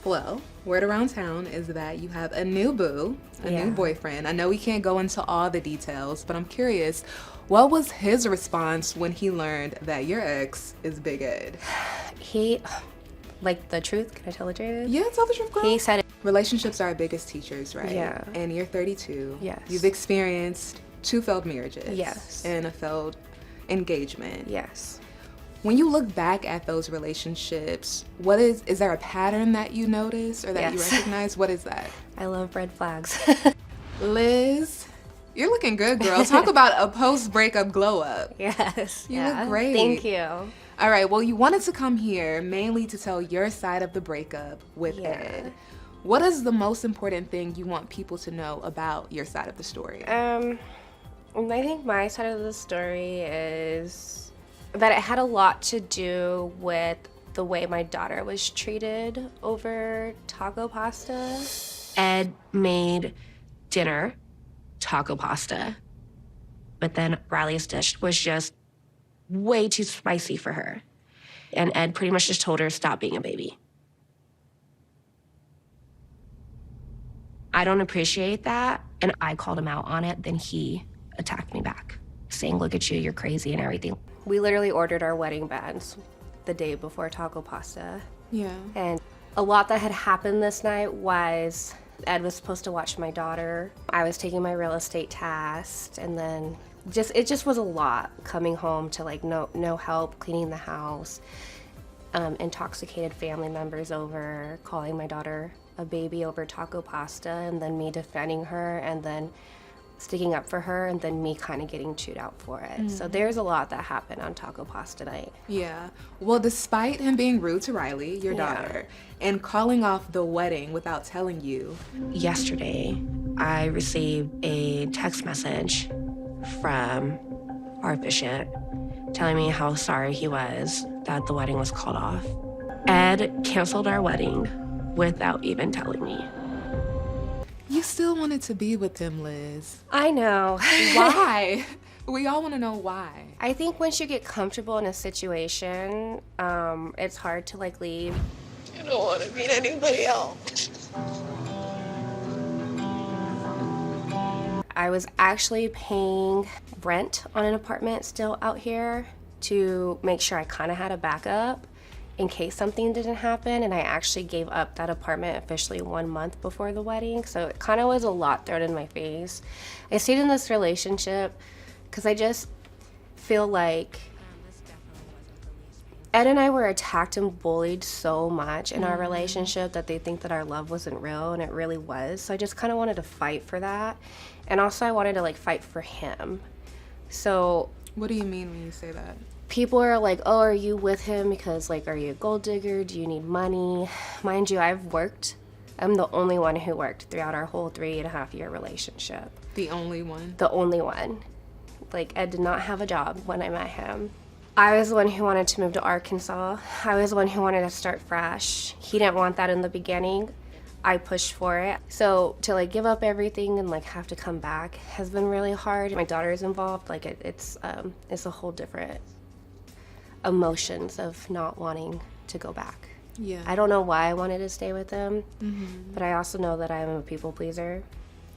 Well, word around town is that you have a new boo, a new boyfriend. I know we can't go into all the details, but I'm curious, what was his response when he learned that your ex is Big Ed? He, like, the truth? Can I tell the truth? Yeah, tell the truth, girl. He said it. Relationships are our biggest teachers, right? Yeah. And you're 32. Yes. You've experienced 2 failed marriages. Yes. And a failed engagement. Yes. When you look back at those relationships, is there a pattern that you notice or that you recognize? What is that? I love red flags. Liz, you're looking good, girl. Talk about a post-breakup glow-up. Yes. You look great. Thank you. All right, well, you wanted to come here mainly to tell your side of the breakup with Ed. What is the most important thing you want people to know about your side of the story? I think my side of the story is that it had a lot to do with the way my daughter was treated over taco pasta. Ed made dinner taco pasta, but then Riley's dish was just way too spicy for her. And Ed pretty much just told her, stop being a baby. I don't appreciate that, and I called him out on it, then he attacked me back, saying, look at you, you're crazy and everything. We literally ordered our wedding bands the day before taco pasta. Yeah. And a lot that had happened this night was Ed was supposed to watch my daughter. I was taking my real estate test, and then it just was a lot coming home to like no help cleaning the house, intoxicated family members over, calling my daughter a baby over taco pasta, and then me defending her, and then sticking up for her, and then me kind of getting chewed out for it. So there's a lot that happened on taco pasta night. Yeah. Well, despite him being rude to Riley, your daughter, and calling off the wedding without telling you. Yesterday, I received a text message from our officiant telling me how sorry he was that the wedding was called off. Ed canceled our wedding without even telling me. You still wanted to be with him, Liz. I know. Why? We all want to know why. I think once you get comfortable in a situation, it's hard to like leave. I don't want to meet anybody else. I was actually paying rent on an apartment still out here to make sure I kind of had a backup in case something didn't happen, and I actually gave up that apartment officially 1 month before the wedding, so it kind of was a lot thrown in my face. I stayed in this relationship because I just feel like Ed and I were attacked and bullied so much in our relationship that they think that our love wasn't real, and it really was. So I just kind of wanted to fight for that, and also I wanted to like fight for him. So what do you mean when you say that? People are like, oh, are you with him because, like, are you a gold digger? Do you need money? Mind you, I've worked. I'm the only one who worked throughout our whole 3.5-year relationship. The only one? The only one. Like, Ed did not have a job when I met him. I was the one who wanted to move to Arkansas. I was the one who wanted to start fresh. He didn't want that in the beginning. I pushed for it. So to, like, give up everything and, like, have to come back has been really hard. My daughter is involved. Like, it's a whole different emotions of not wanting to go back. Yeah. I don't know why I wanted to stay with him, but I also know that I'm a people pleaser,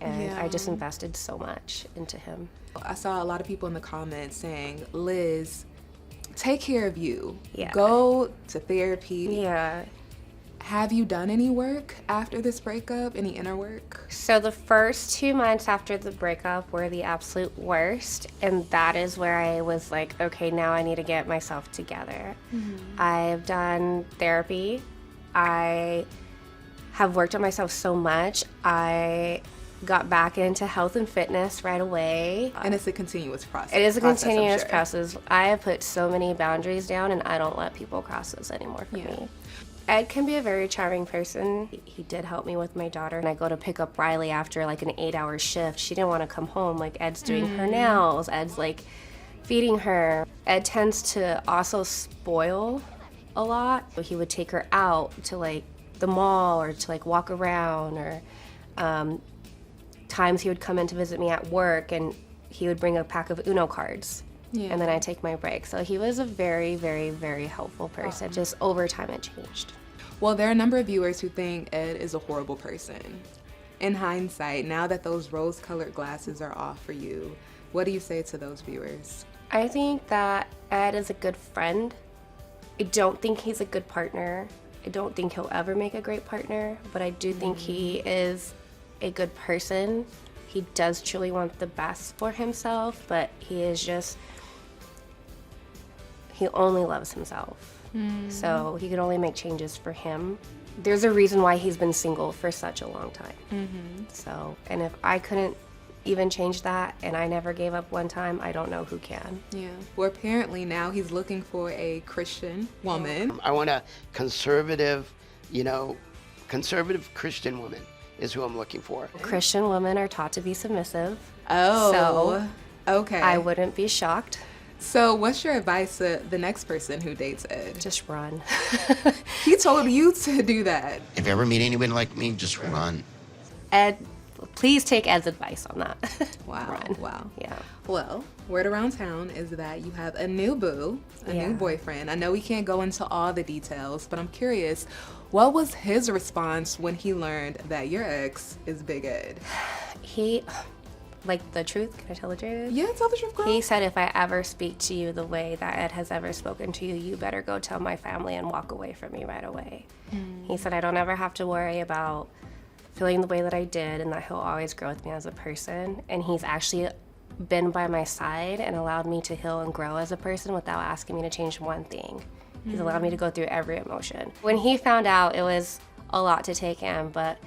and I just invested so much into him. I saw a lot of people in the comments saying, Liz, take care of you. Yeah. Go to therapy. Yeah. Have you done any work after this breakup? Any inner work? So the first 2 months after the breakup were the absolute worst, and that is where I was like, okay, now I need to get myself together. I've done therapy. I have worked on myself so much. I got back into health and fitness right away. And it's a continuous process. It is a continuous I'm sure. process. I have put so many boundaries down, and I don't let people cross those anymore for me. Ed can be a very charming person. He did help me with my daughter, and I go to pick up Riley after like an 8-hour shift. She didn't want to come home. Like, Ed's doing her nails. Ed's like feeding her. Ed tends to also spoil a lot. He would take her out to like the mall or to like walk around, or times he would come in to visit me at work and he would bring a pack of Uno cards. Yeah. And then I take my break. So he was a very, very, very helpful person. Just over time it changed. Well, there are a number of viewers who think Ed is a horrible person. In hindsight, now that those rose-colored glasses are off for you, what do you say to those viewers? I think that Ed is a good friend. I don't think he's a good partner. I don't think he'll ever make a great partner, but I do think he is a good person. He does truly want the best for himself, but he only loves himself. So he can only make changes for him. There's a reason why he's been single for such a long time. So, and if I couldn't even change that and I never gave up one time, I don't know who can. Yeah. Well, apparently now he's looking for a Christian woman. I want a conservative, conservative Christian woman is who I'm looking for. Christian women are taught to be submissive. Oh, okay. I wouldn't be shocked. So what's your advice to the next person who dates Ed? Just run. He told you to do that. If you ever meet anyone like me, just run. Ed, please take Ed's advice on that. Wow. Run. Wow. Yeah. Well, word around town is that you have a new boo, a Yeah. new boyfriend. I know we can't go into all the details, but I'm curious, what was his response when he learned that your ex is Big Ed? He, like the truth, can I tell the truth? Yeah, tell the truth, girl. He said, if I ever speak to you the way that Ed has ever spoken to you, you better go tell my family and walk away from me right away. He said, I don't ever have to worry about feeling the way that I did and that he'll always grow with me as a person. And he's actually been by my side and allowed me to heal and grow as a person without asking me to change one thing. He's allowed me to go through every emotion. When he found out, it was a lot to take in, but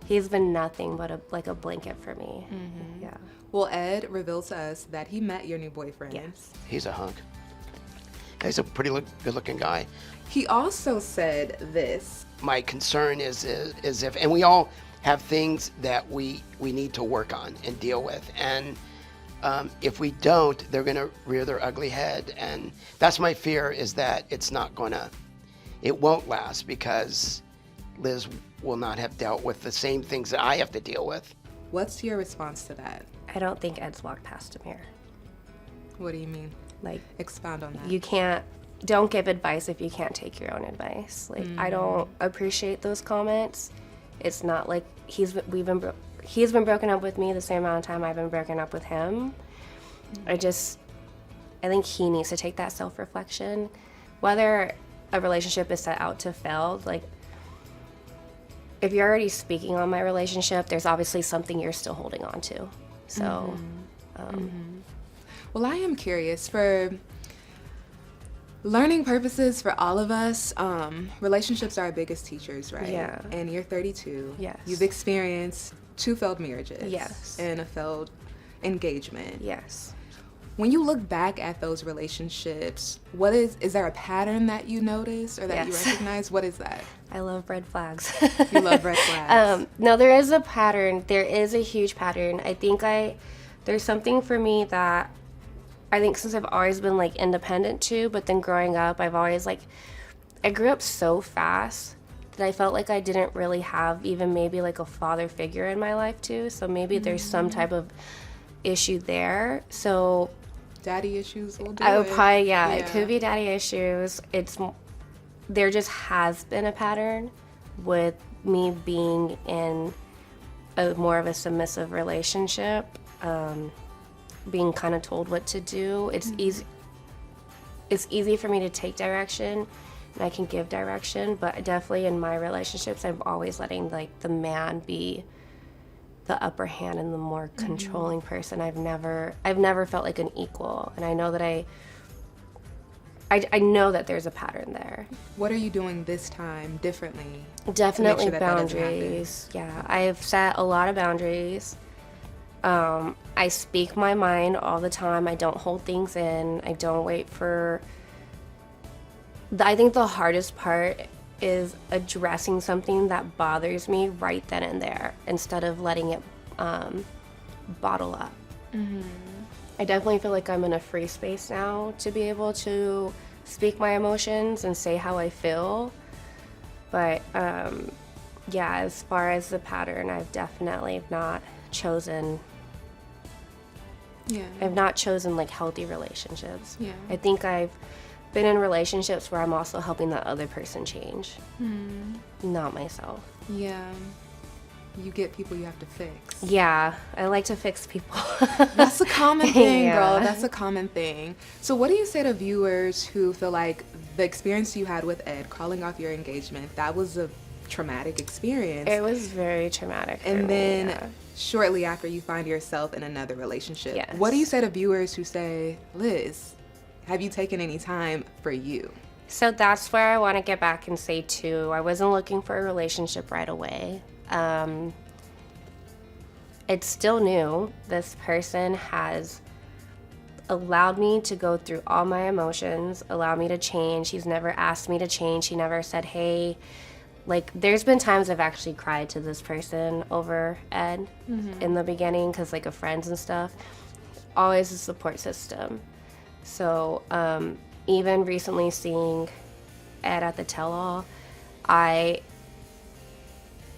he's been nothing but a blanket for me. Yeah. Well, Ed revealed to us that he met your new boyfriend. Yes. He's a hunk. He's a pretty good-looking guy. He also said this. My concern is if, and we all have things that we need to work on and deal with, and if we don't, they're gonna rear their ugly head, and that's my fear, is that it won't last because Liz will not have dealt with the same things that I have to deal with. What's your response to that? I don't think Ed's walked past a mirror. What do you mean? Like, Expound on that. you don't give advice if you can't take your own advice. Like, I don't appreciate those comments. It's not like he's been broken up with me the same amount of time I've been broken up with him. I think he needs to take that self-reflection. Whether a relationship is set out to fail, like, if you're already speaking on my relationship, there's obviously something you're still holding on to. So, Well, I am curious, for learning purposes for all of us, relationships are our biggest teachers, right? Yeah. And you're 32. Yes. You've experienced 2 failed marriages. Yes. And a failed engagement. yes. When you look back at those relationships, is there a pattern that you notice or that you Yes. recognize? What is that? I love red flags. You love red flags. No, there is a pattern. There is a huge pattern. I think there's something for me that I think since I've always been like independent too, but then growing up, I've always I grew up so fast that I felt like I didn't really have even maybe like a father figure in my life too. So maybe there's some type of issue there. So Daddy issues will do I would it. probably, it could be daddy issues. There just has been a pattern with me being in more of a submissive relationship, being kind of told what to do. It's easy for me to take direction, and I can give direction, but definitely in my relationships, I'm always letting the man be the upper hand and the more controlling person. I've never felt like an equal, and I know that I know that there's a pattern there. What are you doing this time differently? Definitely sure that doesn't boundaries. Yeah, I've set a lot of boundaries. I speak my mind all the time. I don't hold things in. I don't wait for. I think the hardest part is addressing something that bothers me right then and there instead of letting it bottle up. I definitely feel like I'm in a free space now to be able to speak my emotions and say how I feel. But as far as the pattern, I've definitely not chosen. Yeah. I've not chosen healthy relationships. Yeah. I think I've been in relationships where I'm also helping that other person change, not myself. Yeah. You get people you have to fix. Yeah, I like to fix people. That's a common thing, Yeah. girl. That's a common thing. So what do you say to viewers who feel like the experience you had with Ed, calling off your engagement, that was a traumatic experience? It was very traumatic for And me, then yeah. shortly after you find yourself in another relationship. Yes. What do you say to viewers who say, Liz, have you taken any time for you? So that's where I want to get back and say too, I wasn't looking for a relationship right away. It's still new. This person has allowed me to go through all my emotions, allowed me to change. He's never asked me to change. He never said, hey, like there's been times I've actually cried to this person over Ed in the beginning because like of friends and stuff. Always a support system. So even recently seeing Ed at the tell-all, I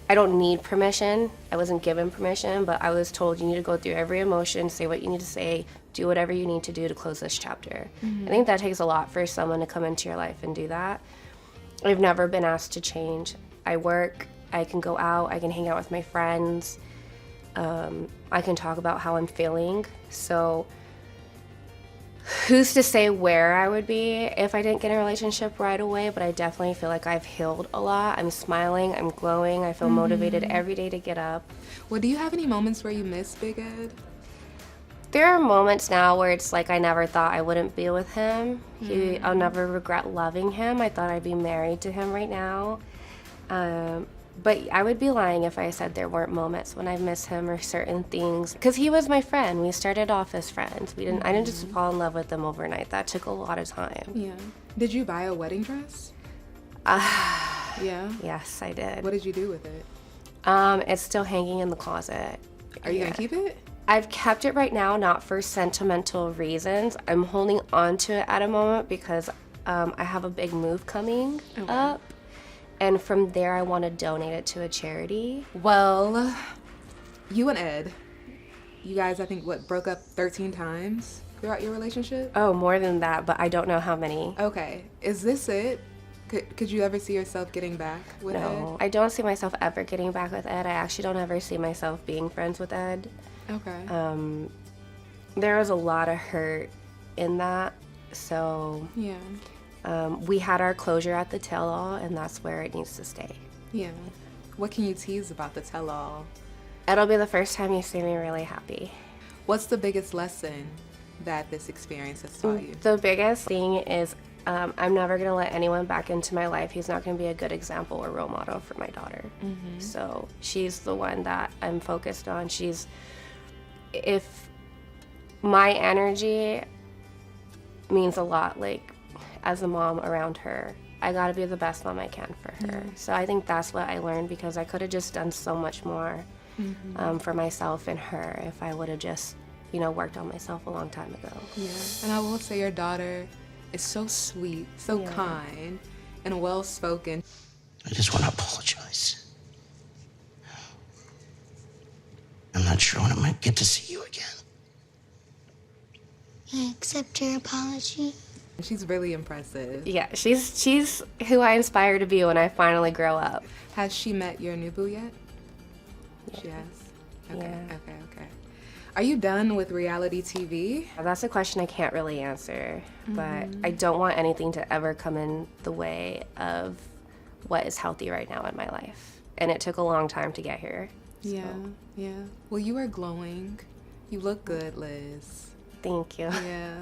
don't need permission. I wasn't given permission, but I was told you need to go through every emotion, say what you need to say, do whatever you need to do to close this chapter. I think that takes a lot for someone to come into your life and do that. I've never been asked to change. I work, I can go out, I can hang out with my friends, I can talk about how I'm feeling. So who's to say where I would be if I didn't get in a relationship right away, but I definitely feel like I've healed a lot. I'm smiling, I'm glowing, I feel motivated every day to get up. Well, do you have any moments where you miss Big Ed? There are moments now where it's like I never thought I wouldn't be with him. I'll never regret loving him. I thought I'd be married to him right now. But I would be lying if I said there weren't moments when I miss him or certain things. Because he was my friend. We started off as friends. I didn't just fall in love with him overnight. That took a lot of time. Yeah. Did you buy a wedding dress? Yeah? Yes, I did. What did you do with it? It's still hanging in the closet. Are you going to keep it? I've kept it right now, not for sentimental reasons. I'm holding on to it at a moment because I have a big move coming up. And from there, I want to donate it to a charity. Well, you and Ed, you guys, I think, broke up 13 times throughout your relationship? Oh, more than that, but I don't know how many. Okay. Is this it? Could you ever see yourself getting back with No, Ed? I don't see myself ever getting back with Ed. I actually don't ever see myself being friends with Ed. Okay. There was a lot of hurt in that, so Yeah. we had our closure at the tell-all, and that's where it needs to stay. Yeah. What can you tease about the tell-all? It'll be the first time you see me really happy. What's the biggest lesson that this experience has taught you? The biggest thing is I'm never going to let anyone back into my life. He's not going to be a good example or role model for my daughter. So she's the one that I'm focused on. If my energy means a lot, like as a mom around her, I got to be the best mom I can for her. So I think that's what I learned, because I could have just done so much more for myself and her if I would have just, worked on myself a long time ago. Yeah. And I will say your daughter is so sweet, so kind, and well-spoken. I just want to apologize. I'm not sure when I might get to see you again. I accept your apology. She's really impressive. Yeah, she's who I aspire to be when I finally grow up. Has she met your new boo yet? Yeah. She has? Okay, Yeah. okay. Are you done with reality TV? That's a question I can't really answer, but I don't want anything to ever come in the way of what is healthy right now in my life. And it took a long time to get here. Yeah, yeah. Well, you are glowing. You look good, Liz. Thank you. Yeah.